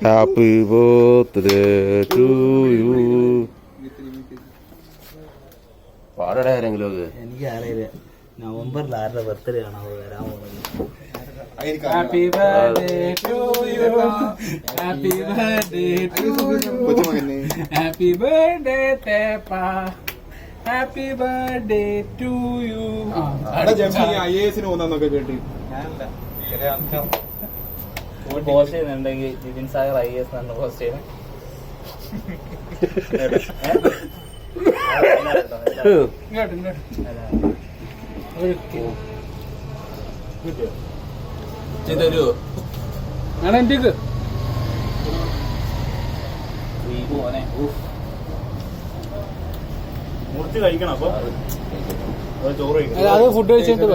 Happy birthday to you. പാടടെ ആരെങ്കിലും ഒക്കെ എനിക്ക് അറിയില്ല. നവംബറിൽ ആരുടെ ബർത്ത്ഡേ ആണ് വരാൻ പോകുന്നത്. Happy birthday to you, happy birthday to you, happy birthday തേപ്പ, happy birthday to you. IAS പോകുന്നൊക്കെ കേട്ട് പോസ്റ്റ് ചെയ്യുന്നുണ്ടെങ്കിൽ ജിതിൻ സാഗർ IAS എന്നാണ് പോസ്റ്റ് ചെയ്യുന്നത്. ഇങ്ങോട്ട് ചെയ്തരോ ഞാൻ എൻ്റെ മുറിച്ച് കഴിക്കണം. അപ്പൊ ചോറ് കഴിക്കണം. അത് ഫുഡ് കഴിച്ചിട്ട്